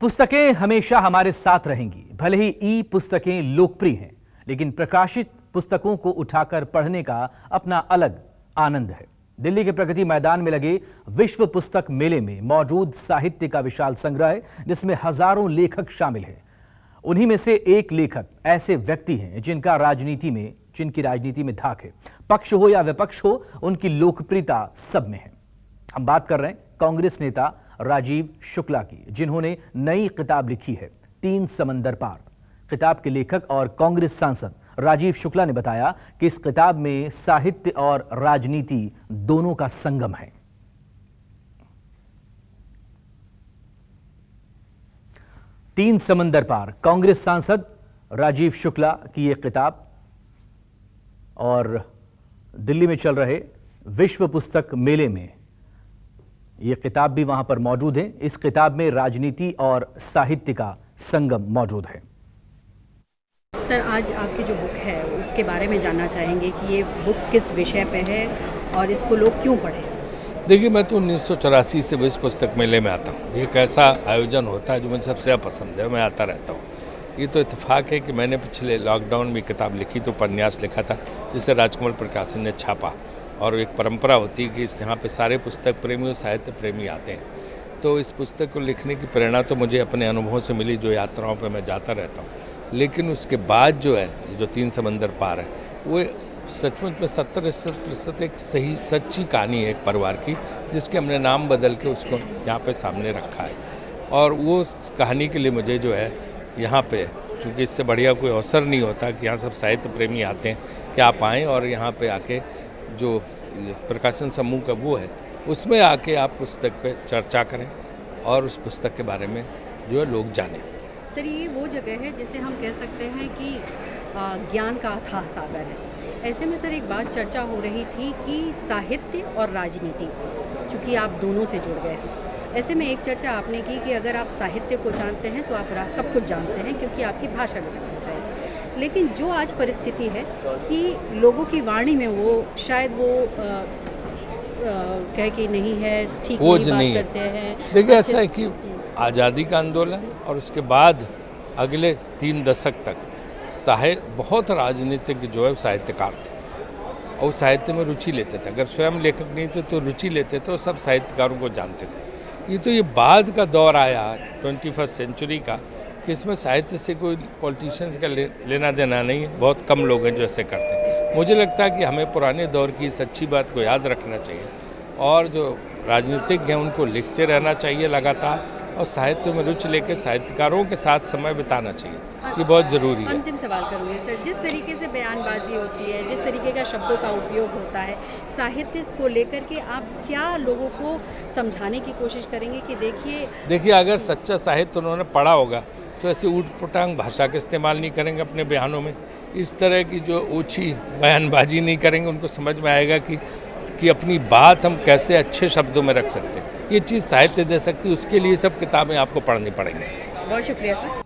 पुस्तकें हमेशा हमारे साथ रहेंगी। भले ही ई पुस्तकें लोकप्रिय हैं, लेकिन प्रकाशित पुस्तकों को उठाकर पढ़ने का अपना अलग आनंद है। दिल्ली के प्रगति मैदान में लगे विश्व पुस्तक मेले में मौजूद साहित्य का विशाल संग्रह है, जिसमें हजारों लेखक शामिल हैं। उन्हीं में से एक लेखक ऐसे व्यक्ति हैं जिनकी राजनीति में धाक है। पक्ष हो या विपक्ष हो, उनकी लोकप्रियता सब में है। हम बात कर रहे हैं कांग्रेस नेता राजीव शुक्ला की, जिन्होंने नई किताब लिखी है, 3 समंदर पार। किताब के लेखक और कांग्रेस सांसद राजीव शुक्ला ने बताया कि इस किताब में साहित्य और राजनीति दोनों का संगम है। तीन समंदर पार, कांग्रेस सांसद राजीव शुक्ला की यह किताब, और दिल्ली में चल रहे विश्व पुस्तक मेले में यह किताब भी वहां पर मौजूद है। इस किताब में राजनीति और साहित्य का संगम मौजूद है। सर, आज आपकी जो बुक है उसके बारे में जानना चाहेंगे कि ये बुक किस विषय पे है और इसको लोग क्यों पढ़ें? देखिए, मैं तो 1984 से विश्व पुस्तक मेले में आता हूँ। ये एक ऐसा आयोजन होता है जो मुझे सबसे ज़्यादा पसंद है, मैं आता रहता हूँ। ये तो इत्तेफाक है कि मैंने पिछले लॉकडाउन में किताब लिखी, तो उपन्यास लिखा था जिसे राजकमल प्रकाशन ने छापा, और एक परंपरा होती है कि यहाँ पे सारे पुस्तक प्रेमी और साहित्य प्रेमी आते हैं। तो इस पुस्तक को लिखने की प्रेरणा तो मुझे अपने अनुभवों से मिली, जो यात्राओं पे मैं जाता रहता हूँ। लेकिन उसके बाद जो है, जो 3 समंदर पार है, वो सचमुच में 70-80% एक सही सच्ची कहानी है एक परिवार की, जिसके हमने नाम बदल के उसको यहाँ पे सामने रखा है। और वो कहानी के लिए मुझे जो है यहाँ पे, क्योंकि इससे बढ़िया कोई अवसर नहीं होता कि यहाँ सब साहित्य प्रेमी आते हैं, कि आप आएँ और यहाँ पे आके जो प्रकाशन समूह का वो है, उसमें आके आप पुस्तक पे चर्चा करें और उस पुस्तक के बारे में जो है लोग जानें। सर, ये वो जगह है जिसे हम कह सकते हैं कि ज्ञान का अथाह सागर है। ऐसे में सर एक बात चर्चा हो रही थी कि साहित्य और राजनीति, चूँकि आप दोनों से जुड़ गए हैं, ऐसे में एक चर्चा आपने की कि अगर आप साहित्य को जानते हैं तो आप सब कुछ जानते हैं, क्योंकि आपकी भाषा विकसित हो जाएगी। लेकिन जो आज परिस्थिति है कि लोगों की वाणी में वो शायद वो कह के नहीं है, ठीक नहीं बात करते हैं। देखिए, ऐसा है कि आज़ादी का आंदोलन और उसके बाद अगले 3 दशक तक बहुत राजनीतिक जो है साहित्यकार थे, और साहित्य में रुचि लेते थे। अगर स्वयं लेखक नहीं थे तो रुचि लेते थे, और सब साहित्यकारों को जानते थे। ये बाद का दौर आया 21वीं सेंचुरी का, कि इसमें साहित्य से कोई पॉलिटिशियंस का लेना देना नहीं है। बहुत कम लोग हैं जो ऐसे करते हैं। मुझे लगता है कि हमें पुराने दौर की इस अच्छी बात को याद रखना चाहिए, और जो राजनीतिज्ञ हैं उनको लिखते रहना चाहिए लगातार, और साहित्य में रुचि लेकर साहित्यकारों के साथ समय बिताना चाहिए। ये बहुत ज़रूरी है। अंतिम सवाल करूँगी सर, जिस तरीके से बयानबाजी होती है, जिस तरीके का शब्दों का उपयोग होता है, साहित्य को लेकर के आप क्या लोगों को समझाने की कोशिश करेंगे कि देखिए अगर सच्चा साहित्य उन्होंने पढ़ा होगा तो ऐसी ऊट-पटांग भाषा का इस्तेमाल नहीं करेंगे अपने बयानों में, इस तरह की जो ओछी बयानबाजी नहीं करेंगे। उनको समझ में आएगा कि अपनी बात हम कैसे अच्छे शब्दों में रख सकते हैं। ये चीज़ साहित्य दे सकती है, उसके लिए सब किताबें आपको पढ़नी पड़ेंगी। बहुत शुक्रिया सर।